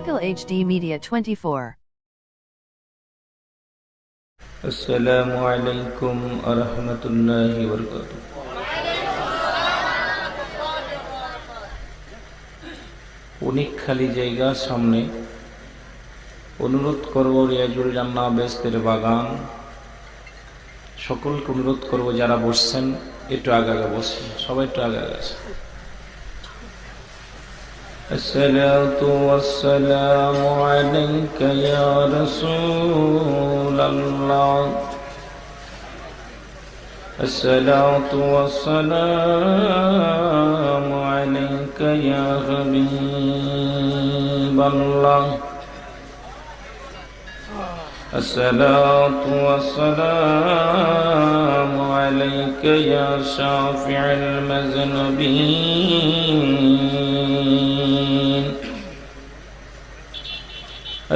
Twinkle HD Media 24. আসসালামু আলাইকুম ওয়া রাহমাতুল্লাহি ওয়া বারাকাতুহু। অনেক খালি জায়গা সামনে, অনুরোধ করব রিয়াজুল জান্নাহ বেস্তের বাগান সকলকে অনুরোধ করব যারা বসছেন একটু আগে বসুন, সবাই একটু আগে আসেন। الصلاة والسلام عليك يا رسول الله، الصلاة والسلام عليك يا حبيب الله، الصلاة والسلام عليك يا شافع المذنبين،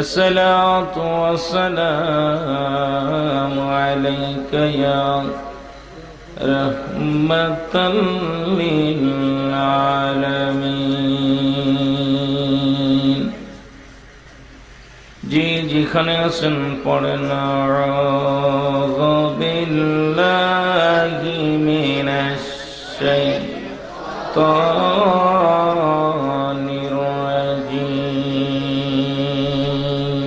الصلاة والسلام عليك يا رحمة للعالمين। জি যেখানে আছেন পড়েন আউযু বিল্লাহি মিনাশ শাইতানির রাজীম,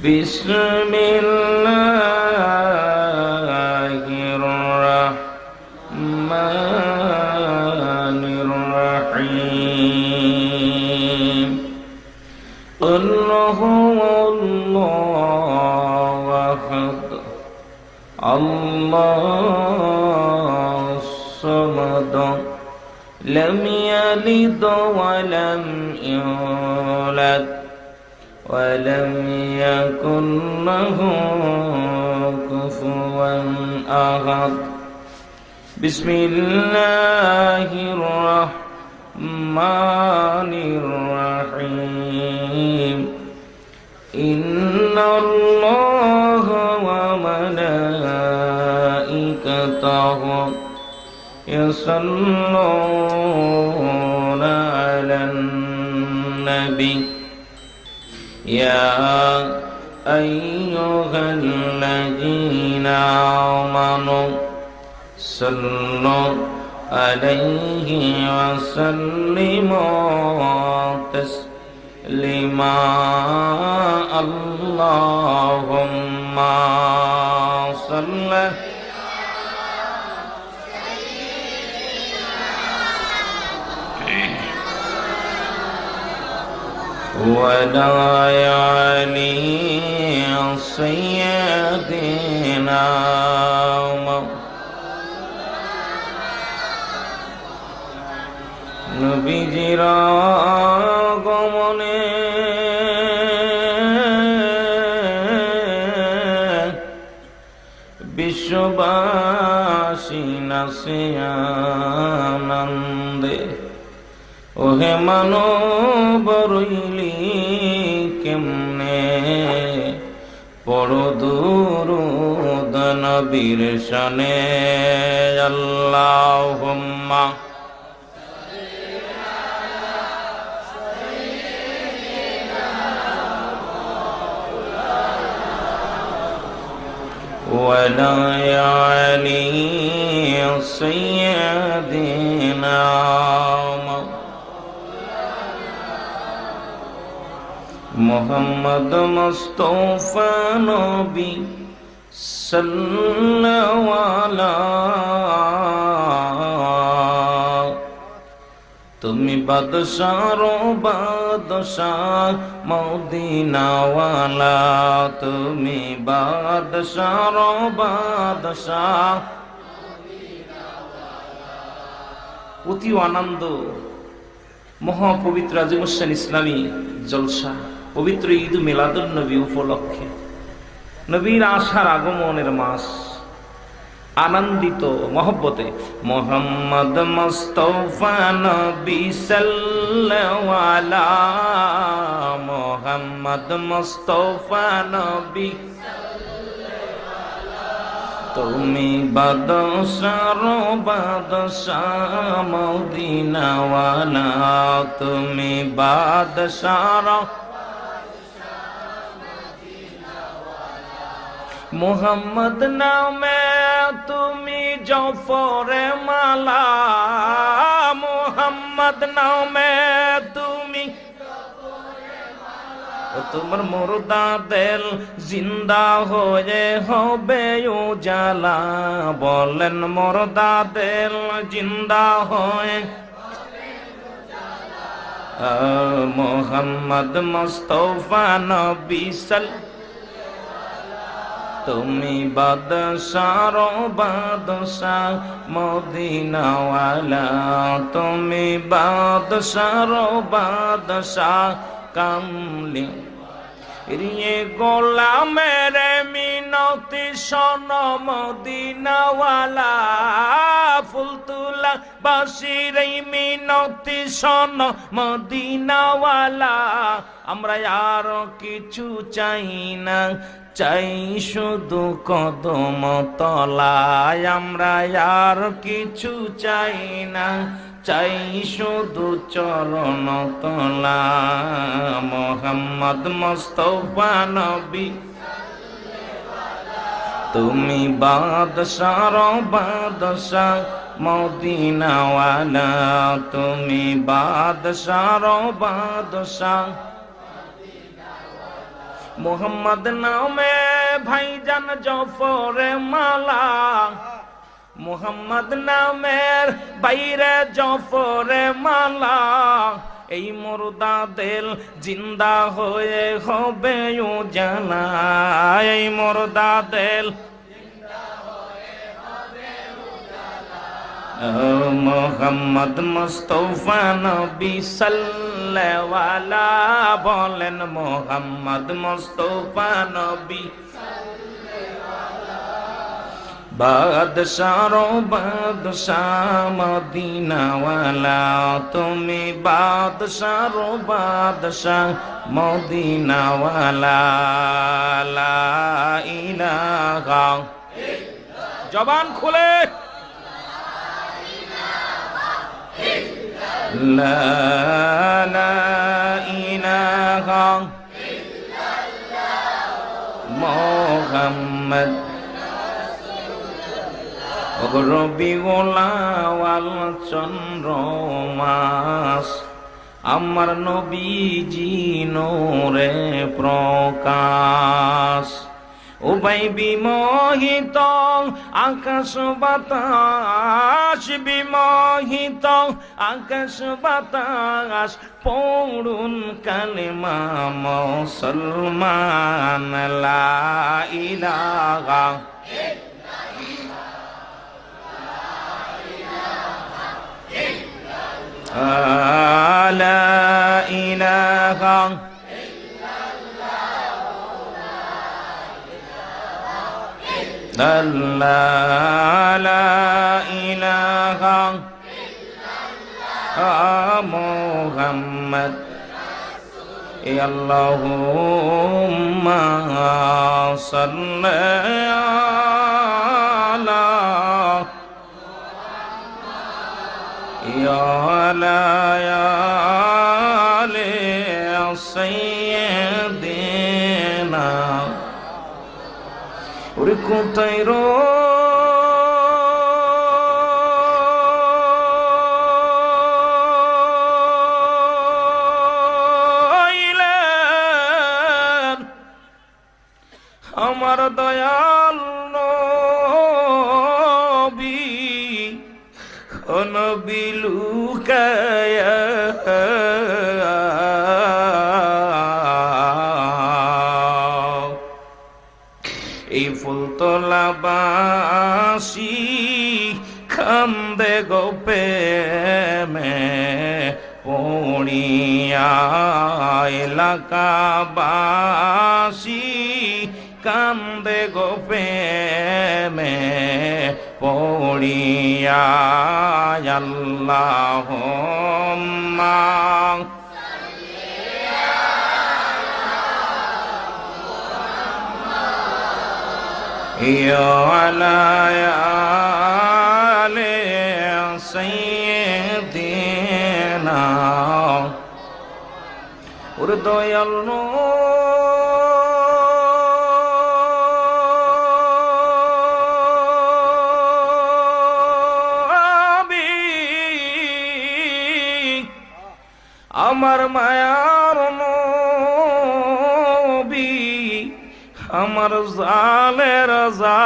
বিসমিল্লাহির রাহমানির রাহিম। قل هو الله أحد الله الصمد لم يلد ولم يولد ولم يكن له كفوا أحد بسم الله الرحمن الرحيم إن الله وملائكته يصلون على النبي يا أيها الذين آمنوا صلوا عليه وسلموا تسليما اللهم صل وعلى آل سيدنا নবীজির আগমনে বিশ্ববাসী নাচে আনন্দে, ওহে মানব রইলি কেমনে পড়ো দুরূদ নবীর শানে। আল্লাহুম্মা وعلى آل سيدنا محمد مصطفى نبي صلى على তুমি বাদশার বাদশাহ মদিনাওয়ালা, তুমি বাদশার বাদশাহ। অতি আনন্দ মহাপবিত্র আজিমুসান ইসলামী জলসা পবিত্র ঈদ মিলাদুন নবী উপলক্ষে, নবীর আসার আগমনের মাস, আনন্দিত মহব্বতে মোহাম্মদ মুস্তাফা নবী সাল্লাল্লাহু আলা মোহাম্মদ মুস্তাফা নবী তুমি বাদশার বাদশাহ মদিনাওয়ালা, তুমি বাদশার মুহাম্মদ নামে তুমি জফরে মালা, মুহাম্মদ নামে তুমি তোমার মুর্দা দিল জিন্দা হয়ে হবে উজালা, বলেন মুর্দা দিল জিন্দা হয়ে মুহাম্মদ মুস্তাফা নবী তুমি বাদশার বাদশাহ মদিনাওয়ালা, তুমি বাদশার বাদশাহ কামলি রিয়ে গোলামের মিনতি শোন মদিনাওয়ালা, ফুল তুলা বাসির মিনতি শোন মদিনাওয়ালা, আমরা আর কিছু চাই না, চাই শুধু কদম তলায়, আমরা আর কিছু চাই না, চাই শুধু চরণ তলা, মুহাম্মদ মুস্তাফা নবী তুমি বাদশার বাদশাহ মদিনাওয়ালা, তুমি বাদশার বাদশাহ মুহাম্মদ নামে ভাইজান জফরে মালা, মুহাম্মদ নামের বাইরে জফরে মালা, এই মুর্দা দিল জিন্দা হয়ে হবে উজালা, এই মুর্দা দিল মুহাম্মদ মুস্তাফা নবী সাল্লাল্লাহু বলেন মুহাম্মদ মুস্তাফা নবী বাদশার বাদশাহ মদিনাওয়ালা, তুমি বাদশার বাদশাহ মদিনাওয়ালা, লা ইলাহা জবান খুলে লা ইলাহা মুহাম্মদ রবি গোলাওয়াল চন্দ্র মাস, আমার নবীজি নূরে প্রকাশ, উভয় বিমোহিত আকাশ বাতাস, বিমোহিত আকাশ বাতাস, পড়ুন কালেমা মুসলমান, লা ইলাহা লা ইলাহা লা ইলাহা মুহাম্মদ আল্লাহুম্মা সাল্লি আলা আলা আলি সাইয়্যিদিনা, ওরে কোথায় রইলেন আমার দয়াল নবী, ও নবী লুকায়া এই ফুলতলা বাসি খান্দে গো প্রেমে পড়িয়া, এলাকাবাসী কান্দে গো প্রেমে পড়িয়া, আল্লাহুম্মা وعلى آل سيدنا দয়াল নবী আমার মায়ার নবী আমার জালের জান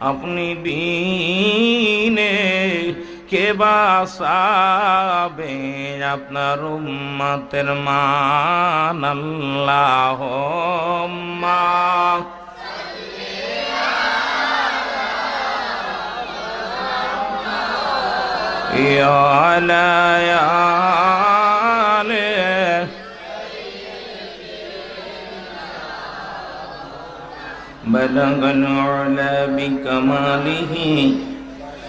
আপনি বিনে কে বাসাবে আপনার উম্মতের মান আল্লাহুম্মা ইয়া আলা আলে বলগল উলা বিকমালিহি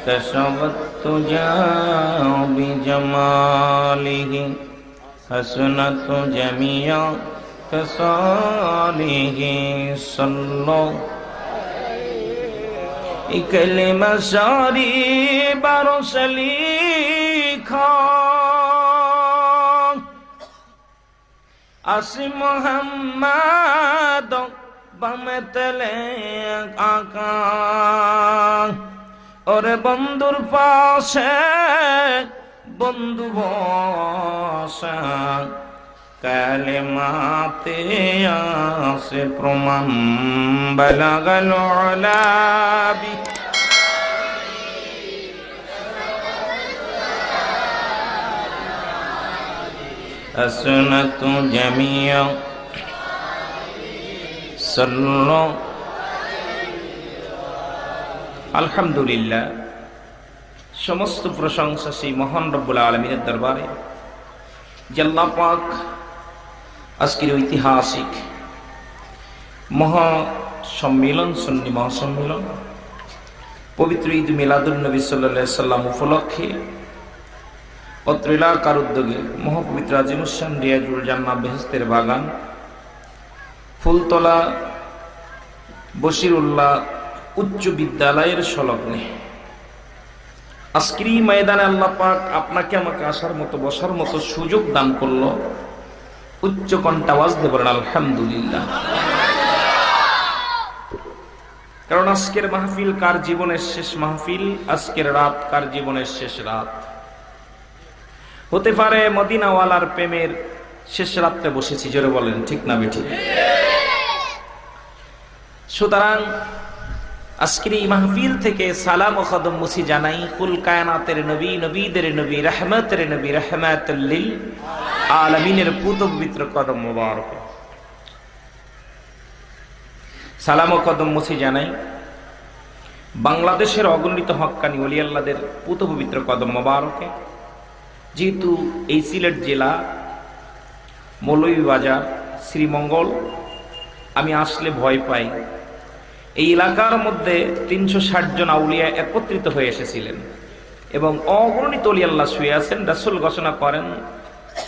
كشفت تجا بجماله حسنت جميع خصاله صلى كلمة ساري برسلي خان আসি মোহাম্মদ বামতলে আকা ওরে বন্ধুর পাশে বন্ধু বসা কালেমাতে আসে প্রমাণ বালাগাল উলাবি আসনাতু জামিয়া সাল্লু আলহামদুলিল্লাহ সমস্ত প্রশংসা সেই মহান রব্বুল আলামিনের দরবারে যে আল্লাহ পাক আজকের ঐতিহাসিক মহা সম্মেলন সুন্নি মহাসম্মেলন পবিত্র ঈদ মিলাদুন নবী সাল্লাল্লাহু আলাইহি সাল্লাম উপলক্ষে অত্র এলাকার উদ্যোগে মহাপবিত্র আজিমুসান রিয়াজুল জান্নাহ বেহেশতের বাগান ফুলতলা বশিরুল্লাহ উচ্চ বিদ্যালয়ের সংলগ্নে আজকের এই ময়দানে আল্লাহ পাক আপনাকে আমাকে আসার মতো বসার মতো সুযোগ দান করলো। উচ্চ কণ্ঠে আওয়াজ দিয়ে বলেন আলহামদুলিল্লাহ। কারণ আজকের মাহফিল কার জীবনের শেষ মাহফিল, আজকের রাত কার জীবনের শেষ রাত হতে পারে। মদিনাওয়ালার প্রেমের শেষ রাত্রে বসেছি, জোরে বলেন ঠিক না বেঠিক? সুতরাং আজকের এই মাহফিল থেকে সালাম ও কদম মুছি জানাই কুল কায়নাতের নবী, নবীদের নবী, রহমতের নবী, রহমাতুল লিল আলামিনের পুত পবিত্র কদম মোবারক। সালাম ও কদম মুছি জানাই বাংলাদেশের অগণিত হক্কানি ওলি আল্লাহদের পুত পবিত্র কদম মোবারকে। যেহেতু এই সিলেট জেলা মৌলভীবাজার শ্রীমঙ্গল, আমি আসলে ভয় পাই। এই এলাকার মধ্যে 360 জন আউলিয়া একত্রিত হয়ে এসেছিলেন এবং অগণিত ওলি আল্লাহ শুয়ে আছেন। রাসূল ঘোষণা করেন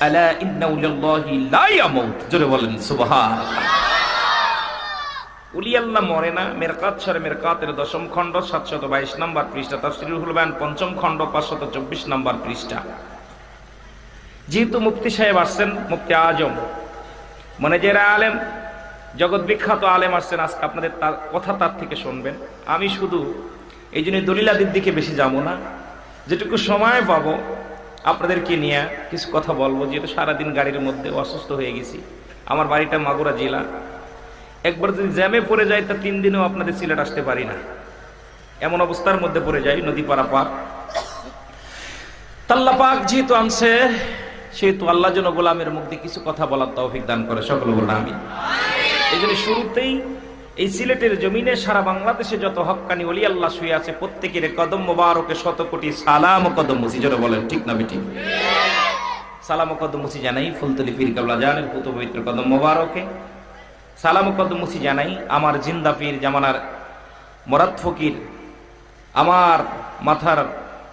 আলা ইন্না উলিয়াল্লাহি লা ইয়ামুত, জোরে বলেন সুবহানাল্লাহ। ওলি আল্লাহ মরে না। মেরকাত শরে মেরকাতের 10ম খণ্ড 722 নম্বর পৃষ্ঠা, তাফসীরুল হুল বায়ান 5ম খণ্ড 524 নম্বর পৃষ্ঠা। যেহেতু মুফতি সাহেব আসছেন, মুফতি আজম মনেজেরা আলেম, জগৎ বিখ্যাত আলেম আসছেন, আজকে আপনাদের তার কথা তার থেকে শুনবেন। আমি শুধু এই জন্য দলিলাদির দিকে বেশি যাবো না, যেটুকু সময় পাবো আপনাদেরকে নিয়ে কিছু কথা বলবো। যেহেতু সারাদিন গাড়ির মধ্যে অসুস্থ হয়ে গেছি, আমার বাড়িটা মাগুরা জেলা। একবার যদি জ্যামে পড়ে যায় তা 3 দিনেও আপনাদের সিলেট আসতে পারি না, এমন অবস্থার মধ্যে পড়ে যাই, নদী পারাপার। আল্লাহ পাক যেহেতু আনছে, সেহেতু আল্লাহ যেন গোলামের মুখ দিয়ে কিছু কথা বলার তৌফিক দান করে, সকল বলুন আমিন। এই জন্য শুরুতেই এই সিলেটের জমিনে সারা বাংলাদেশে যত হক্কানি ওলি আল্লাহ শুয়ে আছে, প্রত্যেকের কদম মোবারকে 100 কোটি সালাম ও কদম মুছি, জোরে বলেন ঠিক না বেঠিক? সালাম ও কদম মুছি জানাই ফুলতলি পীর কাবলা জানের পুত পবিত্র কদম মোবারকে। সালাম ও কদম মুছি জানাই আমার জিন্দা পীর জামানার মুরাদ ফকির, আমার মাথার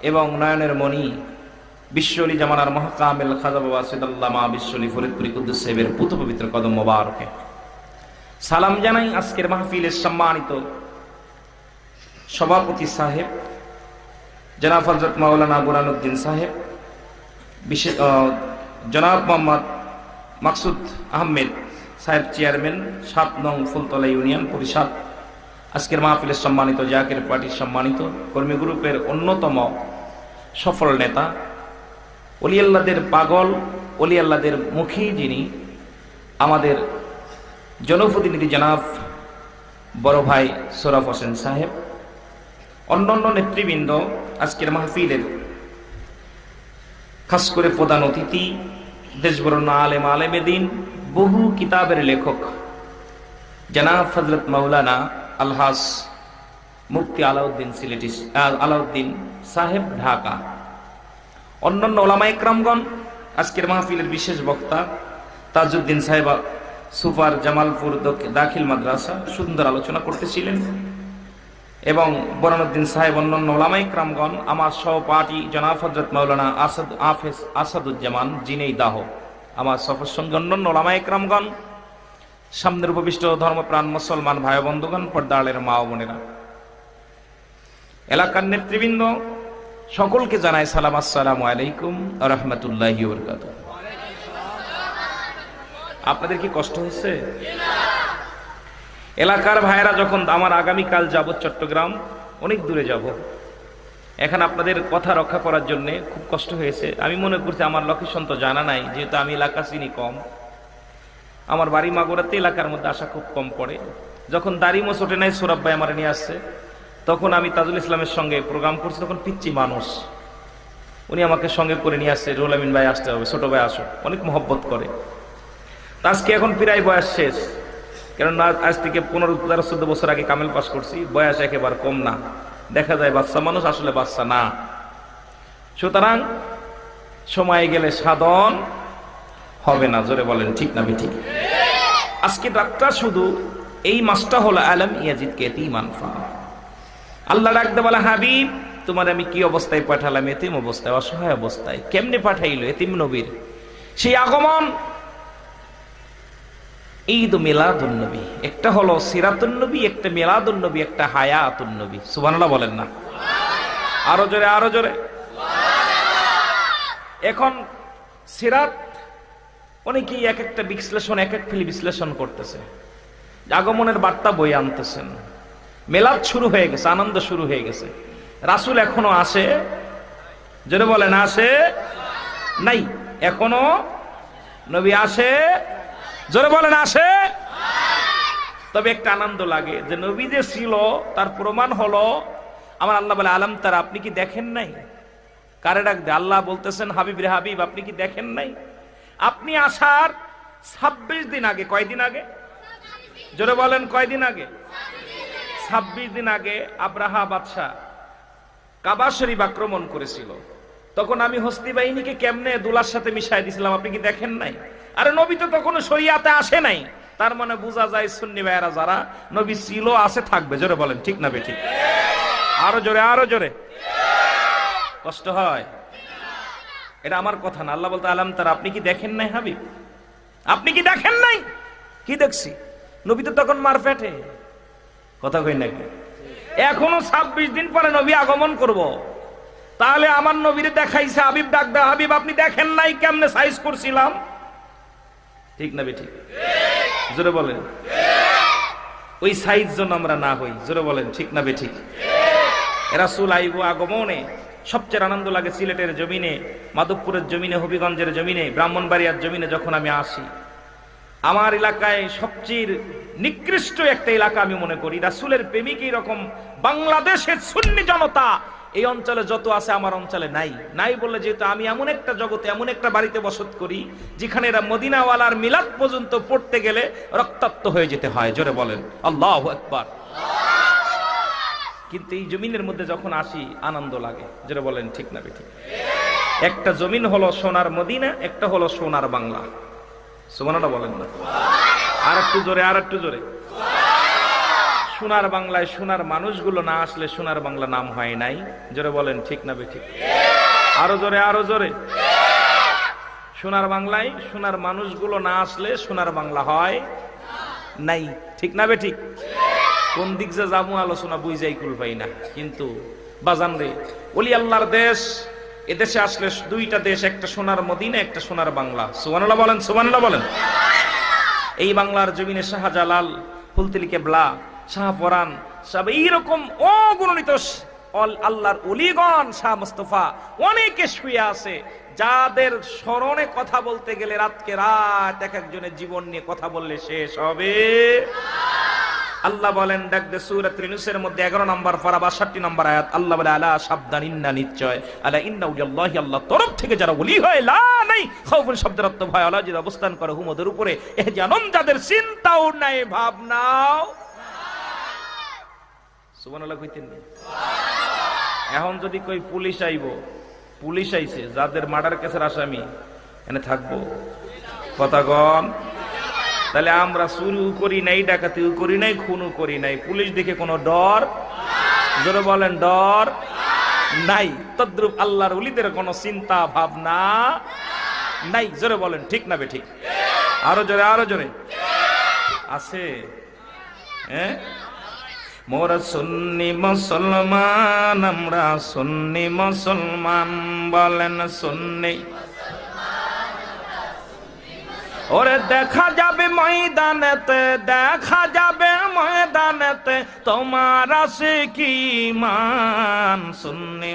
এবং নয়নের মণি বিশ্বলি জামানার মহাকামেল খাজা বাবা সিদাল্লামা বিশ্বলি ফরিদপুরি কুদ্দুস সাহেবের পুত পবিত্র কদম মোবারকে সালাম জানাই। আজকের মাহফিলের সম্মানিত সভাপতি সাহেব জনাব হযরত মাওলানা বুরহানুদ্দিন সাহেব, বিশেষ জনাব মোহাম্মদ মাকসুদ আহমেদ সাহেব চেয়ারম্যান ৭ নং ফুলতলা ইউনিয়ন পরিষদ, আজকের মাহফিলের সম্মানিত জাকের পার্টির সম্মানিত কর্মী গ্রুপের অন্যতম সফল নেতা, ওলি আল্লাহদের পাগল, ওলি আল্লাহদের মুখী যিনি আমাদের জনপ্রতিনিধি জনাব বড় ভাই সোহরাব হোসেন সাহেব, অন্যান্য নেতৃবৃন্দ, আজকের মাহফিলের খাস করে প্রধান অতিথি, দেশবরণ্য আলেম আলেমেদিন, বহু কিতাবের লেখক জনাব হযরত মাওলানা আলহাজ মুফতি আলাউদ্দিন সিলেটি আলাউদ্দিন সাহেব ঢাকা, অন্যান্য ওলামা ইকরামগণ, আজকের মাহফিলের বিশেষ বক্তা তাজউদ্দিন সাহেব সুপার জামালপুর দাখিল মাদ্রাসা সুন্দর আলোচনা করতেছিলেন, এবং বরহানুদ্দিন সাহেব, অন্যান্য ওলামা ইকরামগণ, আমার সহপাঠী জনাব হযরত মাওলানা আসাদুজ্জামান জিনেইদাহ, আমার সফর সঙ্গে অন্যান্য ওলামা ইকরামগণ, সামনের উপবিষ্ট ধর্মপ্রাণ মুসলমান ভাই বন্ধুগণ, পর্দালের মা ও বোনেরা, এলাকার নেতৃবৃন্দ, সকলকে জানাই সালাম, আসসালামু আলাইকুম ওয়া রাহমাতুল্লাহি ওয়া বারাকাতুহু। আপনাদের কি কষ্ট হচ্ছে? এলাকার ভাইয়েরা, যখন আমার আগামীকাল যাব চট্টগ্রাম, অনেক দূরে যাব, এখন আপনাদের কথা রক্ষা করার জন্য খুব কষ্ট হয়েছে। আমি মনে করছি আমার লোকেশন তো জানা নাই, যেহেতু আমি এলাকা চিনি কম, আমার বাড়ি মাগুরাতে, এলাকার মধ্যে আসা খুব কম পড়ে। যখন দাড়ি মোছ ওঠে নাই, সোহরাব ভাই আমার নিয়ে আসছে, তখন আমি তাজুল ইসলামের সঙ্গে প্রোগ্রাম করছি, তখন পিচ্ছি মানুষ, উনি আমাকে সঙ্গে করে নিয়ে আসছে, রুহুল আমিন ভাই আসতে হবে, ছোট ভাই আসো, অনেক মহব্বত করে। আজকে এখন প্রায় বয়স শেষ, কেননা আজ থেকে 15-14 বছর আগে কামেল পাস করছি, বয়স একেবারে কম না, দেখা যায় বাচ্চা মানুষ, আসলে বাচ্চা না। সুতরাং সময় গেলে সাধন হবে না, জোরে বলেন ঠিক না ঠিক? আজকে ডাকটা শুধু এই মাসটা হলো আলম ইয়াজিদ কে ইয়াতীমান ফা। আল্লাহ ডাকতে বলে, হাবিব তোমার আমি কি অবস্থায় পাঠালাম? এতিম অবস্থায়, অসহায় অবস্থায়। কেমনে পাঠাইলো? এতিম নবীর সেই আগমন। ঈদ ও মিলাদুন নবী, একটা হলো সিরাতুন নবী, একটা মিলাদুন নবী, একটা হায়াতুন নবী। সুবহানাল্লাহ বলেন না? আরো জোরে, আরো জোরে। এখন সিরাত অনেকেই এক একটা বিশ্লেষণ, এক এক ফিলি বিশ্লেষণ করতেছে, আগমনের বার্তা বই আনতেছেন, মেলাদ শুরু হয়ে গেছে, আনন্দ শুরু হয়ে গেছে। রাসূল এখনো আসে, জোরে বলেন আসে নাই? এখনো নবী আসে, জোরে বলেন আসে। তবে একটা আনন্দ লাগে যে নবী যে ছিল তার প্রমাণ হলো, আমার আল্লাহ বলে, আলম তারা, আপনি কি দেখেন নাই? কারে ডাক দে? আল্লাহ বলতেছেন, হাবিব রে হাবিব, আপনি কি দেখেন নাই? আপনি আসার 26 দিন আগে, কয়দিন আগে? জোরে বলেন কয়দিন আগে? 26 দিন আগে আব্রাহা বাদশাহ কাবা শরীফ আক্রমণ করেছিল, তখন আমি হস্তি বাহিনীকে কেমনে দুলার সাথে মিশাই দিছিলাম, আপনি কি দেখেন নাই? আরে নবী তো তখন শরিয়াতে আসে নাই, তার মানে বোঝা যায় সুন্নি ভাইয়েরা যারা, নবী ছিল, আছে, থাকবে। জোরে বলেন ঠিক না বেঠিক? আরো জোরে, আরো জোরে। কষ্ট হয়? এটা আমার কথা না, আল্লাহ বলতে, আলম তারা, আপনি কি দেখেন নাই হাবিব? আপনি কি দেখেন নাই? কি দেখছি? নবী তো তখন মার পেটে। কথা কই নাকি? এখনো 26 দিন পরে নবী আগমন করব, তাহলে আমার নবীরে দেখাইছে, হাবিব ডাক দা, হাবিব আপনি দেখেন নাই কেমনে সাইজ করছিলাম? ঠিক না বেঠিক? জোরে বলেন। ওই সাইজ যেন আমরা না হই। জোরে বলেন ঠিক না বেঠিক? রাসূল আইব আগমনে সবচেয়ে আনন্দ লাগে সিলেটের জমিনে, মাধবপুরের জমিনে, হবিগঞ্জের জমিনে, ব্রাহ্মণবাড়িয়ার জমিনে যখন আমি আসি। আমার এলাকায় সবচেয়ে নিকৃষ্ট একটা এলাকা আমি মনে করি, রাসূলের প্রেমিক এরকম বাংলাদেশের সুন্নি জনতা এই অঞ্চলে যত আছে আমার অঞ্চলে নাই। নাই বললে, যেহেতু আমি এমন একটা জগতে, এমন একটা বাড়িতে বসত করি যেখানে এরা মদিনাওয়ালার মিলাদ পর্যন্ত পড়তে গেলে রক্তাক্ত হয়ে যেতে হয়। জোরে বলেন আল্লাহু আকবার। কিন্তু এই জমিনের মধ্যে যখন আসি আনন্দ লাগে। জোরে বলেন ঠিক না বেঠিক? একটা জমিন হলো সোনার মদিনা, একটা হলো সোনার বাংলা। সুবহানাল্লাহ বলেন না? আর একটু জোরে, আর একটু জোরে। সোনার বাংলায় সোনার মানুষগুলো না আসলে সোনার বাংলা নাম হয় নাই। জোরে বলেন ঠিক না বেঠিক? আরো জোরে, আরো জোরে। সোনার বাংলায় সোনার মানুষগুলো না আসলে সোনার বাংলা হয় নাই, ঠিক না বে ঠিক? কোন দিক যে যাবো আলোচনা বুঝাই কুল পাই না। কিন্তু বাজান রে, ওলি আল্লাহর দেশ, এদেশে আসলে দুইটা দেশ, একটা সোনার মদিনা, একটা সোনার বাংলা। সুবহানাল্লাহ বলেন, সুবহানাল্লাহ বলেন। এই বাংলার জমিনে শাহজালাল, ফুলতলি কেবলা, শাহপরান, সব এইরকম অগণিত আল্লাহর ওলিগণ, শাহ মুস্তাফা অনেকে শুয়ে আছে, যাদের স্মরণে কথা বলতে গেলে রাতকে রাত এক একজনের জীবন নিয়ে কথা বললে শেষ হবে। আল্লাহ বলেন, দেখবে সূরা ইউনূসের মধ্যে 11 নম্বর পারা 62 নম্বর আয়াত, আল্লাহ বলে আলা সাবধান, ইন্না নিশ্চয়, আলা ইন্না উলিয়াল্লাহি, আল্লাহ তরফ থেকে যারা ওলি হয়, লা নাই খাউফুন শব্দের অর্থ ভয়, আল্লাহ যারা অবস্থান করে হুম ওদের উপরে, জানন যাদের চিন্তাও নাই ভাবনাও। সুবহানাল্লাহ কইতেন না? এখন যদি কই পুলিশ আইবো, পুলিশ আইছে, যাদের মার্ডার কেসের আসামি এনে থাকবো, কথা কন। তাহলে আমরা চুরিও করি নাই, ডাকাতিও করি নাই, খুনও করি নাই, পুলিশ দেখে কোনো ডর, জোরে বলেন, ডর নাই। তদ্রুপ আল্লাহর ওলিদের কোনো চিন্তা ভাবনা নাই, জোরে বলেন, ঠিক না বে ঠিক? আরো জোরে, আরো জোরে। আছে? হ্যাঁ, মোরা সুন্নি মুসলমান, আমরা সুন্নি মুসলমান, বলেন সুন্নি। ওরে দেখা যাবে ময়দানেতে, দেখা যাবে ময়দানেতে, তোমার আছে কি মান, সুন্নি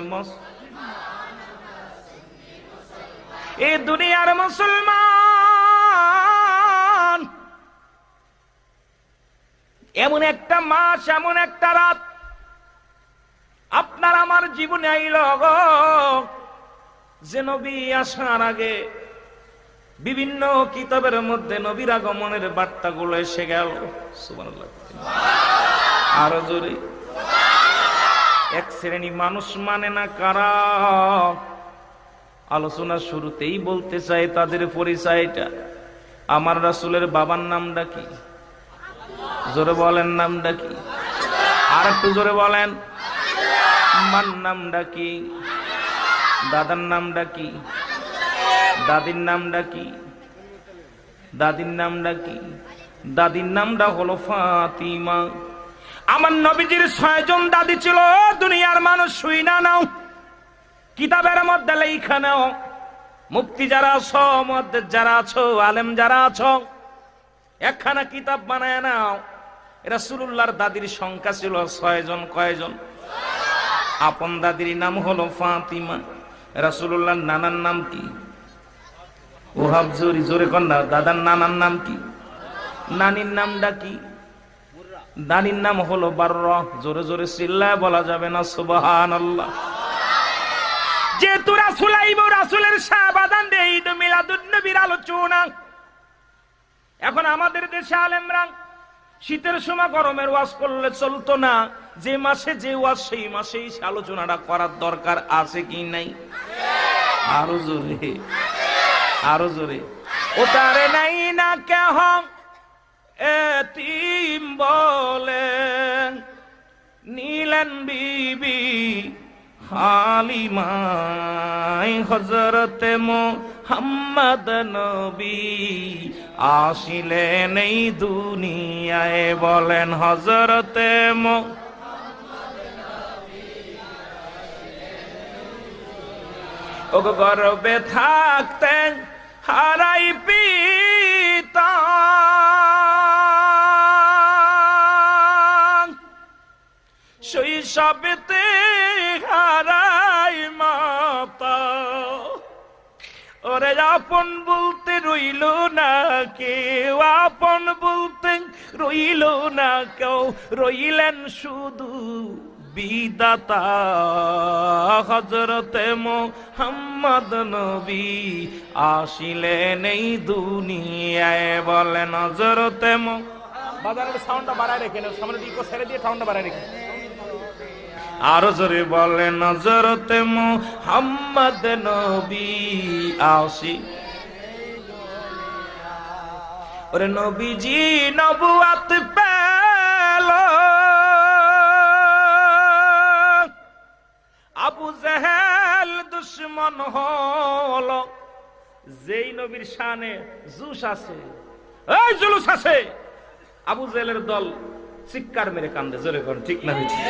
এই দুনিয়ার মুসলমান। এমন একটা মাস, এমন একটা রাত আপনার আমার জীবনে আইল যে নবী আসার আগে বিভিন্ন কিতাবের মধ্যে নবীর আগমনের বার্তাগুলো এসে গেল। সুবহানাল্লাহ, আরো জোরে। এক শ্রেণী মানুষ মানে না কারা, আলোচনার শুরুতেই বলতে চাই তাদের পরিচয়টা। আমার রাসূলের বাবার নামটা কি? জোরে বলেন, নামটা কি? আর একটু জোরে বলেন। মার নামটা কি? দাদার নামটা কি? দাদির নামটা কি? দাদির নামটা কি? দাদির নামটা হলো ফাতিমা। আমার নবীজির 6 জন দাদি ছিল। দুনিয়ার মানুষ শুই না নাও, কিতাবের মধ্যে লেখা নাও। মুফতি যারা আছো, মুহাদ্দিস যারা আছো, আলেম যারা আছো, একখানা কিতাব বানায় নাও। রাসূলুল্লাহর দাদির সংখ্যা ছিল 6 জন। কয়জন? আপন দাদির নাম হলো ফাতিমা। রাসূলুল্লাহর নানার নাম কি? ওহাব, জোরে জোরে কন্যা। দাদার নানার নাম কি? নানির নামটা কি? নানির নাম হলো বাররা। জোরে জোরে চিল্লায় বলা যাবে না সুবহানাল্লাহ। যেহেতু রাসূল আইব, রাসূলের শাহবাদান দে ঈদ মিলাদুন নবীর আলোচনা। এখন আমাদের দেশে আলেমরা শীতের সময় গরমের ওয়াজ করলে চলতো না, যে মাসে যে ওয়াজ সেই মাসেই আলোচনাটা করার দরকার আছে কি নাই? আরো জোরে, আরো জোরে। ও তারে নাই না কেহ এতিম বলে নিলেন বিবি হালিমাই, হযরতে মুহাম্মদ নবী আসিলেন এই দুনিয়ায়, বলেন হযরতে ও গর্বে থাকতেন হারাই পিতা, শৈশবেতে হারাই মাতা। ওরে আপন বলতে রইল না কেউ, আপন বলতে রইল না কেউ, রইলেন শুধু বিধাতা। হযরতে মুহাম্মদ নবী আসিলেন এই দুনিয়ায়, বলেন হযরতে বাজারের সাউন্ডটা বাড়ায় রেখে, সামনে দিকে ছেড়ে দিয়ে সাউন্ডটা বাড়ায় রেখে। আরো জোরে বলেন হযরতে মুহাম্মদ নবী আসি। ওরে নবীজি নবুয়ত পেল, আবু জেহেল দুশ্মন দুশ্মন হলো। যেই নবীর শানে জুস আছে, এই জুলুস আছে, আবু জেহেলের দল চিৎকার মেরে কান্দে। জোরে কোন ঠিক না বেঠিক?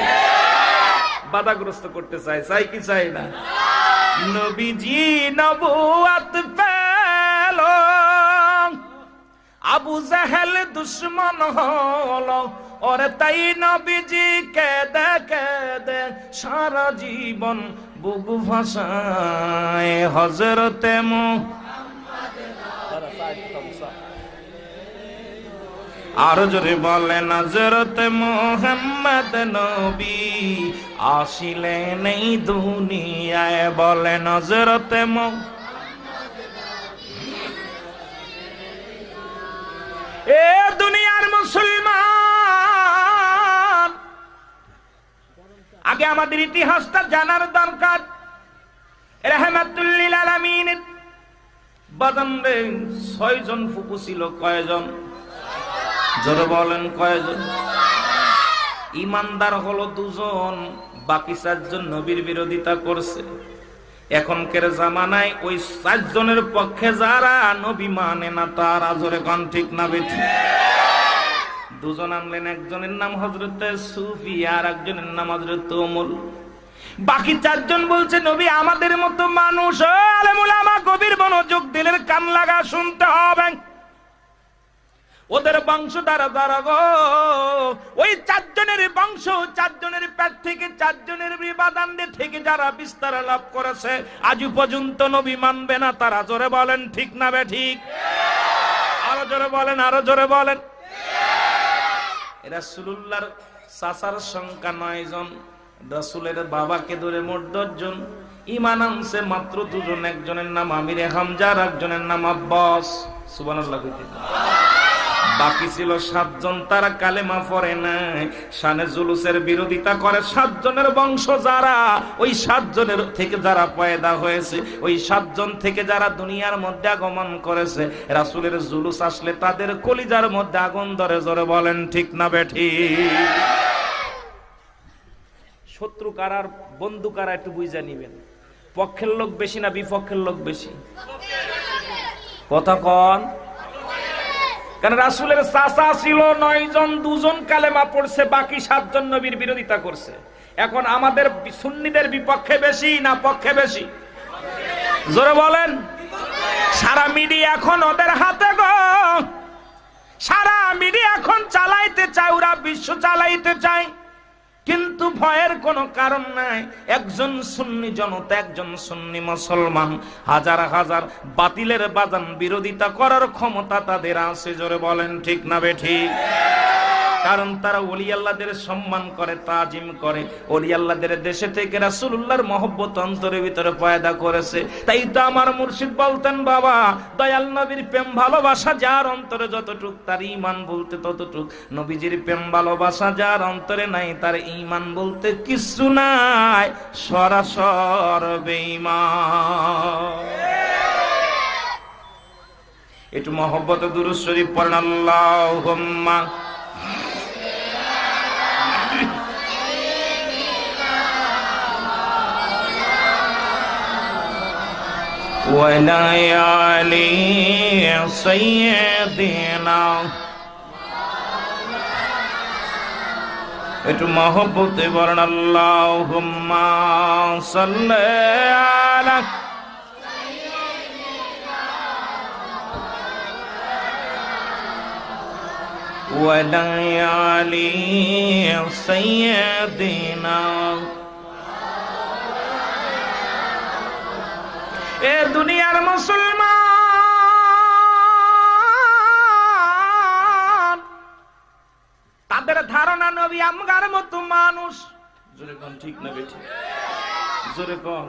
বাধাগ্রস্ত করতে চাই, চাই কি চাই না? নবীজি নবুয়ত পেল, আবু জেহেল দুশ্মন হলো। ওরে তাই নবীজি কেঁদে কেঁদে সারা জীবন বুক ভাসায়। হযরতে আরো জোরে বলেন, হযরতে মুহাম্মদ নবী আসিলেন এই দুনিয়ায়। বলেন হযরতে এ দুনিয়ার মুসলমান, আগে আমাদের ইতিহাসটা জানার দরকার। রাহমাতুল লিল আলামিন বাদাম রে 6 জন ফুপু ছিল। কয়জন? জোরে বলেন কয়জন? ইমানদার হলো 2 জন, বাকি 4 জন নবীর বিরোধিতা করছে। এখনকার জামানায় ওই 4 জনের পক্ষে যারা নবী মানে না তারা, জোরে কোন ঠিক না বেঠিক? 2 জন আনলেন, একজনের নাম হযরতে সুফি আর একজনের নাম হযরতে ওমর। বাকি 4 জন বলছে নবী আমাদের মতো মানুষ। আলেম উলামা গভীর মনোযোগ দিলের কান লাগা শুনতে হবে। ওদের বংশ দ্বারা দ্বারা গো, ওই 4 জনের বংশ, 4 জনের পেট থেকে 4 জনের বিবাদান্ডে থেকে যারা বিস্তার লাভ করেছে, আজ পর্যন্ত নবী মানবে না তারা। জোরে বলেন ঠিক না বেঠিক? আরো জোরে বলেন, আরো জোরে বলেন। রাসূলুল্লাহর চাচার সংখ্যা 9 জন, রাসূলের বাবাকে ধরে মোট 10 জন। ঈমান আনছে মাত্র 2 জন, একজনের নাম আমিরে হামজা আর একজনের নাম আব্বাস। সুবহানাল্লাহ কইতে। বাকি ছিল 7 জন, তারা কালেমা পড়ে নাই, শানে জুলুসের বিরোধিতা করে। 7 জনের বংশ যারা, ওই 7 জনের থেকে যারা পয়দা হয়েছে, ওই 7 জন থেকে যারা দুনিয়ার মধ্যে আগমন করেছে, রাসূলের জুলুস আসলে তাদের কলিজার মধ্যে আগুন ধরে। জোরে বলেন ঠিক না বেঠিক? শত্রু কারা আর বন্ধু কারা একটু বুঝা নিবেন। পক্ষের লোক বেশি না বিপক্ষের লোক বেশি? কথা কন। কারণ রাসূলের চাচা ছিল 9 জন, 2 জন কালেমা পড়ছে, বাকি 7 জন নবীর বিরোধিতা করছে। এখন আমাদের সুন্নিদের বিপক্ষে বেশি না পক্ষে বেশি? জোরে বলেন। সারা মিডিয়া এখন ওদের হাতে গো, সারা মিডিয়া এখন চালাইতে চায়, ওরা বিশ্ব চালাইতে চায়, কিন্তু ভয়ের কোনো কারণ নাই। একজন সুন্নি জনতা, একজন সুন্নি মুসলমান হাজার হাজার বাতিলের বাজান বিরোধিতা করার ক্ষমতা তাদের আছে। জোরে বলেন ঠিক না বেঠিক? কারণ তারা ওলি আল্লাহদের সম্মান করে, তাজিম করে। ওলি আল্লাহদের দেশে থেকে রাসূলুল্লাহর মহব্বত অন্তরের ভিতরে পয়দা করেছে। তাই তো আমার মুর্শিদ বলতেন, বাবা দয়াল নবীর প্রেম ভালোবাসা যার অন্তরে যতটুক, তার ঈমান বলতে ততটুক। নবীজির প্রেম ভালোবাসা যার অন্তরে নাই, তার ঈমান বলতে কিছু নাই, সরাসর বেঈমান। একটু মহব্বত দুরূদ শরীফ পড়েন। আল্লাহুম্মা وعلى آل سيدنا। একটু মহব্বতে বলেন আল্লাহুম্মা সাল্লি আলা وعلى آل سيدنا। এ দুনিয়ার মুসলমান, তাদের ধারণা নবী আমগার মতো মানুষ। জোরে কোন ঠিক না বেঠিক? জোরে কোন।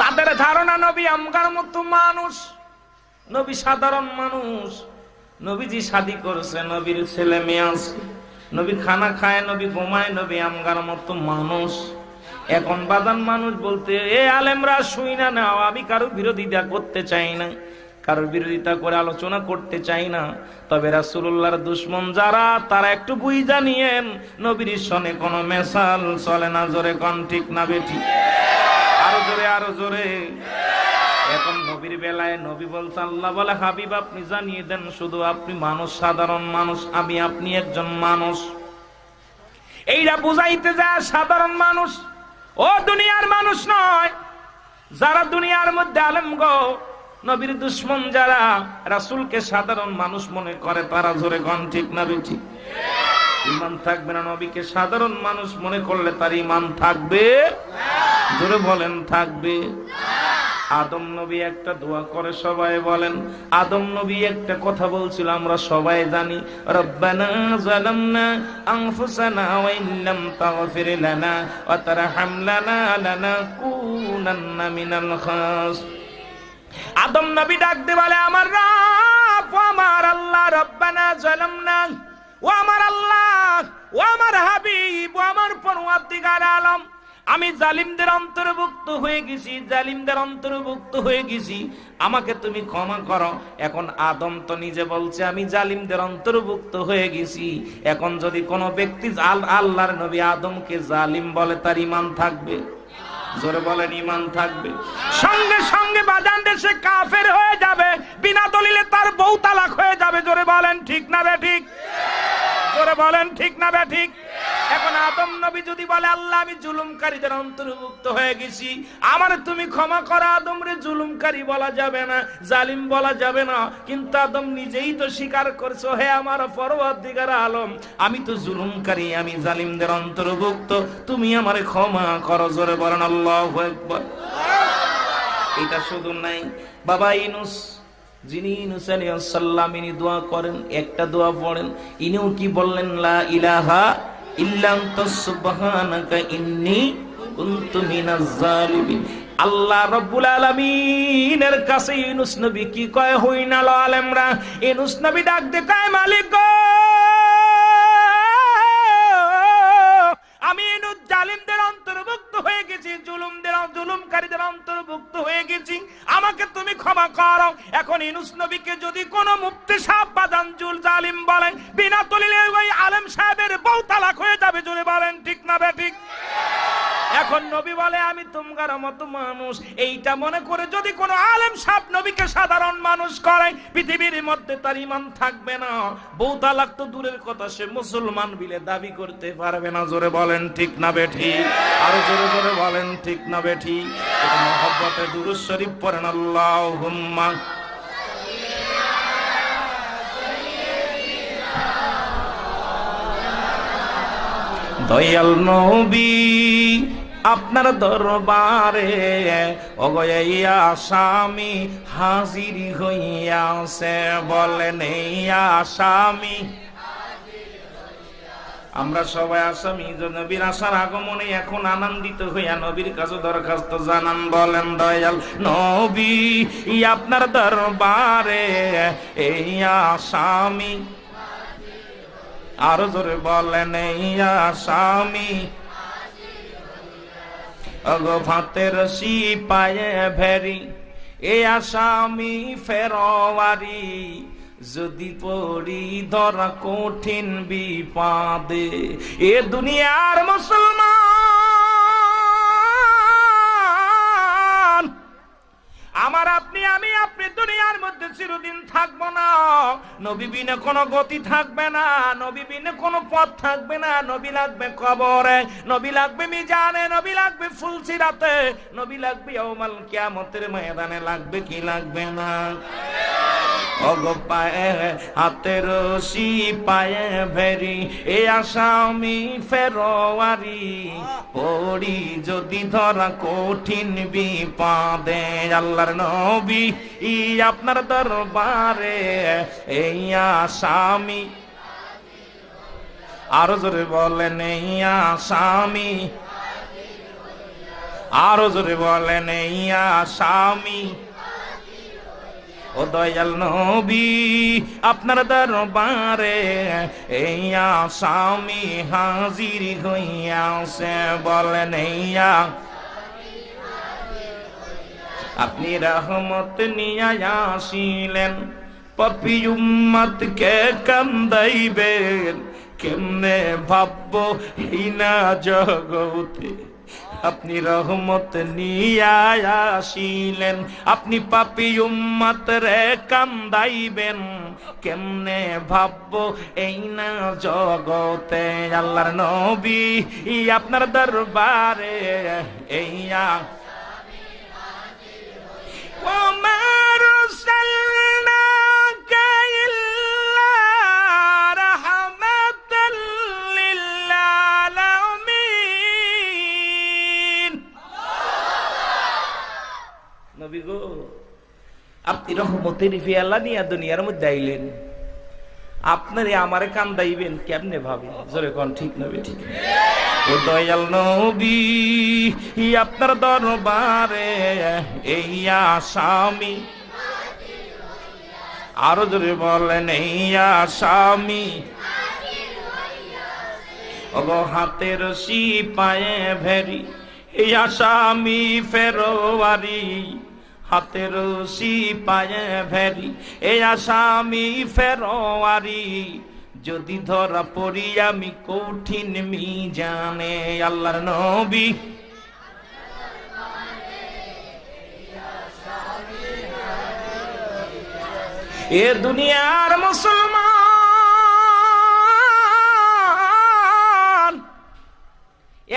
তাদের ধারণা নবী আমগার মতো মানুষ, নবী সাধারণ মানুষ। নবীজি শাদী করেছে, নবীর ছেলে মেয়ে আছে, নবী খানা খায়, নবী ঘুমায়, নবী আমগার মতো মানুষ। এখন বাদান মানুষ বলতে, এ আলেমরা শুই না নাও, আমি কারোর বিরোধিতা করতে চাই না, কারোর বিরোধিতা করে আলোচনা করতে চাই না। তবে রাসূলুল্লাহর দুশমন যারা, তারা একটু বুঝা নিয়েন, নবীর সনে কোনো মেসাল চলে না। জোরে কোন ঠিক না বেঠিক? আরো জোরে আরো জোরে। এখন নবীর বেলায় নবী বলছে, আল্লাহ বলে হাবিব আপনি জানিয়ে দেন, শুধু আপনি মানুষ, সাধারণ মানুষ, আমি আপনি একজন মানুষ। এইটা বুঝাইতে যায় সাধারণ মানুষ, ও দুনিয়ার মানুষ নয়। যারা দুনিয়ার মধ্যে আলেম গো, নবীর দুশ্মন যারা, রাসূলকে সাধারণ মানুষ মনে করে, তারা জোরে কোন ঠিক না বেঠিক? ঈমান থাকবে না। নবীকে সাধারণ মানুষ মনে করলে তার ঈমান থাকবে? জোরে বলেন থাকবে। আদম নবী একটা দোয়া করে, সবাই বলেন। আদম নবী একটা কথা বলছিল, আমরা সবাই জানি, রব্বানা যালামনা আনফুসানা ওয়া ইল্লাম তাগফির লানা ওয়া তারহামনা লানাকুনান্না মিনাল খাস। আদম নবী ডাক দিয়ে বলে, আমার রব, ও আমার আল্লাহ, রব্বানা যালামনা, ও আমার আল্লাহ, ও আমার হাবিব, ও আমার পরওয়ারদিগার আলম, আমি জালিমদের অন্তর্ভুক্ত হয়ে গেছি, জালিমদের অন্তর্ভুক্ত হয়ে গেছি, আমাকে তুমি ক্ষমা করো। এখন আদম তো নিজে বলছে আমি জালিমদের অন্তর্ভুক্ত হয়ে গেছি। এখন যদি কোনো ব্যক্তি আল্লাহর নবী আদমকে জালিম বলে, তার ঈমান থাকবে? জোরে বলেন ঈমান থাকবে। সঙ্গে সঙ্গে বাজান দেশে কাফের হয়ে যাবে, বিনা দলিলে তার বউ তালাক হয়ে যাবে। জোরে বলেন ঠিক না বেঠিক? জোরে বলেন ঠিক না বেঠিক? এখন আদম নবী যদি বলে, আল্লাহ আমি জুলুমকারীদের অন্তর্ভুক্ত হয়ে গেছি, আমার তুমি ক্ষমা করো, আদম রে জুলুমকারী বলা যাবে না, জালিম বলা যাবে না। কিন্তু আদম নিজেই তো স্বীকার করছো, হে আমার পরওয়ারদিগার আলম, আমি তো জুলুমকারী, আমি জালিমদের অন্তর্ভুক্ত, তুমি আমারে ক্ষমা করো। জোরে বলেন আল্লাহু আকবার। এটা শুধু নাই, বাবা ইউনূস, যিনি ইউনূস আলাইহিস সালাম, ইনি দোয়া করেন, একটা দোয়া পড়েন, ইনিও কি বললেন, লা ইলাহা ইল্লা আনতা সুবহানাকা ইন্নী কুনতু মিনাজ জালিমিন। আল্লাহ রাব্বুল আলামিনের কাছে ইউনূস নবী কি কয়, হইনা ল আলেমরা, ইউনূস নবী ডাক দে কয়, মালিক গো, আমি ইউনূস জালিমদের অন্তর্ভুক্ত হয়ে গেছি, জুলুমকারীদের অন্তর্ভুক্ত হয়ে গেছি, আমাকে তুমি ক্ষমা করো। এখন ইউনূস নবীকে যদি কোনো মুফতি সাহেব বাদান জালিম বলেন, বিনা দলিলে ওই আলেম সাহেবের বউ তালাক হয়ে যাবে। জোরে বলেন ঠিক না বেঠিক? এখন নবী বলে আমি তোমার মতো মানুষ, এইটা মনে করে যদি কোনো আলেম সাহেব নবীকে সাধারণ মানুষ করে, পৃথিবীর মধ্যে তার ঈমান থাকবে না। বউ তালাক তো দূরের কথা, সে মুসলমান বিলে দাবি করতে পারবে না। জোরে বলেন ঠিক না বেঠিক? আরো জোরে জোরে বলেন ঠিক না বেঠিক? মহব্বতে দুরূদ শরীফ পড়েন, আল্লাহুম্মা দয়াল নবী আপনার দরবারে ওগো এই আসামি হাজির হইয়াছে, বলেন এই আসামি। আমরা সবাই আসামি, নবীর আসার আগমনে এখন আনন্দিত হইয়া নবীর কাছে দরখাস্ত জানান, বলেন দয়াল নবী আপনার দরবারে এই আসামি, আরো জোরে বলেন এই আসামি, অগো ভাতের সিপায়ে ভেরি এই আসামি ফেরওয়ারি, যদি পড়ি ধরা কঠিন বিপদে, এ দুনিয়ার মুসলমান, আমার আপনি, আমি আপনি দুনিয়ার মধ্যে চিরদিন থাকবো না। নবী বিনে কোনো গতি থাকবে না, নবী বিনে কোনো পথ থাকবে না। নবী লাগবে কবরে, নবী লাগবে মিজানে, নবী লাগবে ফুলসিরাতে, নবী লাগবে ইয়াউমাল কিয়ামতের ময়দানে। লাগবে কি লাগবে না? অগো পায়ে হাতের রশি পায়ে ভেরি এ আসামি ফেরওয়ারি, পড়ি যদি ধরা কঠিন বিপদে, আল্লাহর নবী আপনার দরবারে এই আসামি, আরো জোরে বলেন এই আসামি, আরো জোরে বলেন এই আসামি। ও দয়াল নবী আপনার দরবারে এই আসামি হাজির হইয়াছে, বলেন এই আপনি রহমত নিয়ে আসিলেন, পাপী উম্মতকে কান্দাইবেন, কেমনে ভাববো হিনা জগতে আপনি রহমত নিয়া আসিলেন, আপনি পাপী উম্মত রে কান্দাইবেন, কেমনে ভাববো এই না জগতে আল্লাহর নবী আপনার দরবারে এই নবী গো, আপনি রহমতের পেয়ালা নিয়ে দুনিয়ার মধ্যে আইলেন, আপনারে আমারে কান্দাইবেন কেমনে ভাবেন? জোরে কোন ঠিক নবী ঠিক? ও দয়াল নবী আপনার দরবারে এই আসামি, আরো জোরে বলেন এই আসামি, ওগো হাতের রশি পায়ে ভেরি এই আসামি ফেরোয়ারি, হাতের রশি পায়ে ভেরি এই আসামি ফেরোয়ারি, যদি ধরা পড়ি আমি কঠিন মিজানে আল্লাহর নবী এ দুনিয়ার মুসলমান।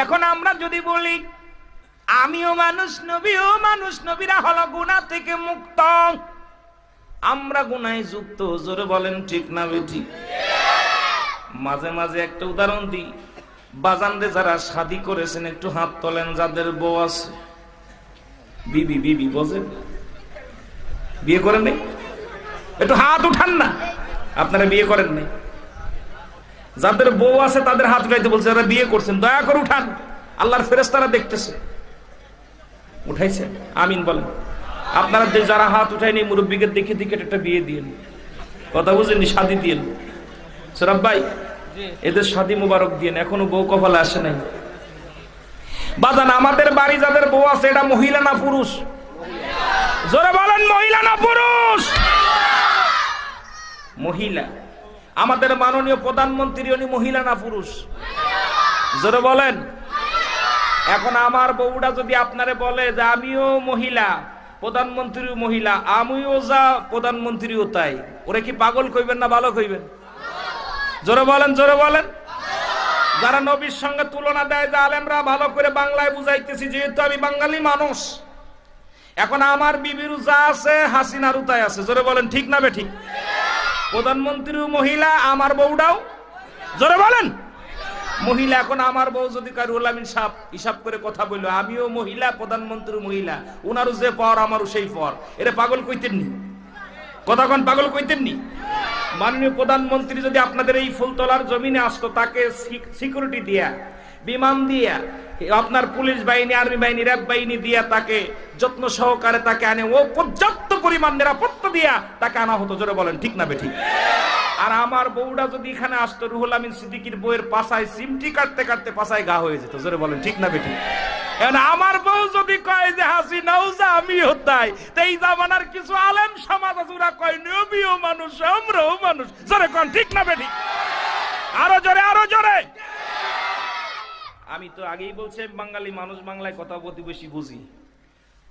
এখন আমরা যদি বলি আমিও মানুষ, নবীও মানুষ, নবীরা হলো গুনাহ থেকে মুক্ত, আমরা গুনাহে যুক্ত, জোরে বলেন ঠিক না বেঠিক? মাঝে মাঝে একটা উদাহরণ দিই, বাজানরে যারা শাদী করেছেন একটু হাত তোলেন, যাদের বউ আছে, বিবি বিবি বোঝেন, বিয়ে করেন নাই, একটু হাত উঠান না, আপনারা বিয়ে করেন নাই। যাদের বউ আছে তাদের হাত উঠাইতে বলছে, যারা বিয়ে করছেন দয়া করে উঠান, আল্লাহর ফেরেশতারা দেখতেছে। উঠাইছেন? আমিন বলেন। আপনারা যারা হাত উঠায়নি মুরব্বীকে দেখে দেখে একটা বিয়ে দিয়েন, কথা বুঝেননি, শাদী দিয়েন। সরব ভাই এদের শাদী মুবারক দিয়েন, এখনো বউ কপালে আসে নাই। বাজান আমাদের বাড়ি যাদের বউ আছে এটা মহিলা না পুরুষ? জোরে বলেন মহিলা না পুরুষ? মহিলা। আমাদের মাননীয় প্রধানমন্ত্রী উনি মহিলা না পুরুষ? জোরে বলেন। এখন আমার বউটা যদি আপনারে বলে যে আমিও মহিলা, প্রধানমন্ত্রীও মহিলা, আমিও যা প্রধানমন্ত্রীও তাই, ওরে কি পাগল কইবেন না ভালো কইবেন? জোরে বলেন, জোরে বলেন। যারা নবীর সঙ্গে তুলনা দেয় যে আলেমরা ভালো করে বাংলায় বুঝাইতেছি, যেহেতু আমি বাঙালি মানুষ, এখন আমার বিবিরও যা আছে হাসিনারও তাই আছে, জোরে বলেন ঠিক না বেঠিক? প্রধানমন্ত্রীও মহিলা, আমার বউটাও জোরে বলেন মহিলা। এখন আমার বউ যদি কারুল আমিন সাহেব হিসাব করে কথা বললো, আমিও মহিলা, প্রধানমন্ত্রী মহিলা, উনারও যে পর আমারও সেই পর, এরা পাগল কইতেননি? কতক্ষণ পাগল কইতেননি? মাননীয় প্রধানমন্ত্রী যদি আপনাদের এই ফুলতলার জমিনে আসতো, তাকে সিকিউরিটি দিয়া, বিমান দিয়া, আপনার পুলিশ বাহিনী, আর্মি বাহিনী, র্যাব বাহিনী দিয়া তাকে যত্ন সহকারে তাকে আনে, ও পর্যাপ্ত পরিমাণ নিরাপত্তা দিয়া তাকে আনা হতো, জোরে বলেন ঠিক না বেঠিক? আর আমার বউটা যদি এখানে আসতো, রুহুল আমিন সিদ্দিকীর বউয়ের পাছায় সিমটি কাটতে কাটতে পাছায় গা হয়ে যেত, জোরে বলেন ঠিক না বেঠিক? এখন আমার বউ যদি কয় যে হাসিনাও যা আমিও তাই, এই জামানার কিছু আলেম সমাজ আছে, ওরা কয় নবীও মানুষ আমরাও মানুষ, জোরে কোন ঠিক না বেঠিক? আরো জোরে, আরো জোরে। আমি তো আগেই বলছি বাঙালি মানুষ, বাংলায় কথা বলতে বেশি বুঝি,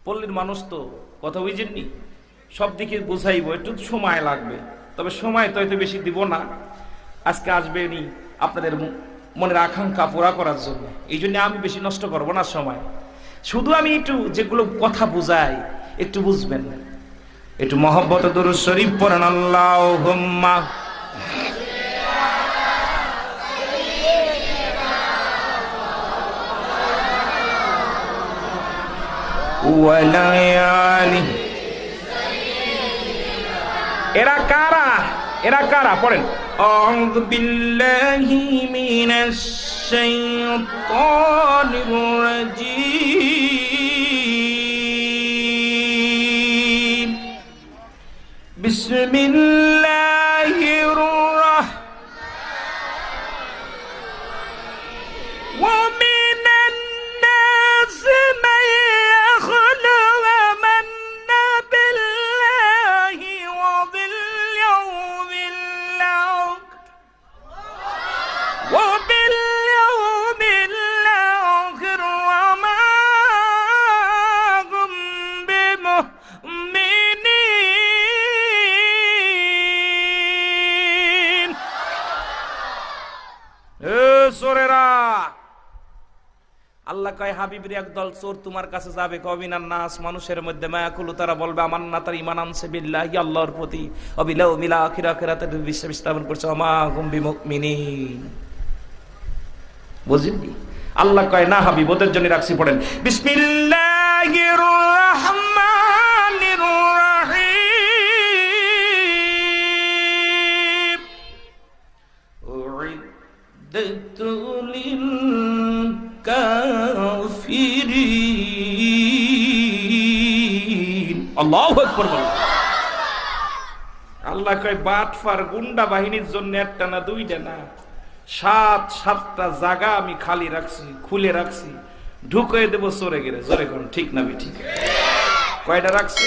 পল্লীর মানুষ তো কথা বুঝেননি, সব দিকে বুঝাইবো, একটু সময় লাগবে, তবে সময় তো এত বেশি দিব না। আজকে আসবেনি আপনাদের মনের আকাঙ্ক্ষা পুরা করার জন্য, এই জন্য আমি বেশি নষ্ট করবো না সময়। শুধু আমি একটু যেগুলো কথা বুঝাই একটু বুঝবেন, একটু মহব্বত দরুদ শরীফ পড়েন। আল্লাহুম্মা ওয়ালায়ালি। এরা কারা? এরা কারা? পড়েন। আউযু বিল্লাহি মিনাশ শাইতানির রাজীম। বিসমিল্লাহির রাহমানির রাহিম। وباليوم الآخر وما চোরেরা। আল্লাহ কয় হাবিবের একদল চোর তোমার কাছে যাবে, কবিনান নাস, মানুষের মধ্যে মায়াকুলু, তারা বলবে আমার না তার ঈমান আনছে বিল্লাহি, আল্লাহর প্রতি, অবিলাউ মিলা আখিরাতে বিশ্বাস স্থাপন করছে, আমা হুম বিমুমিনিন। বুঝিনি? আল্লাহ কয় না হাবিব, ওদের জন্য রাখছি। পড়েন বিসমিল্লাহির রাহমানির রাহিম। উইদ্দাতু লিল কাফিরিন। আল্লাহু আকবার বল। আল্লাহ কয় বাটফার গুন্ডা বাহিনীর জন্য একটা না দুইটা না, 7-7টা জায়গা আমি খালি রাখছি, খুলে রাখছি, ঢুকিয়ে দেবো চোরে গেলে। জোরে কোন ঠিক না? ঠিক। কয়টা রাখছে?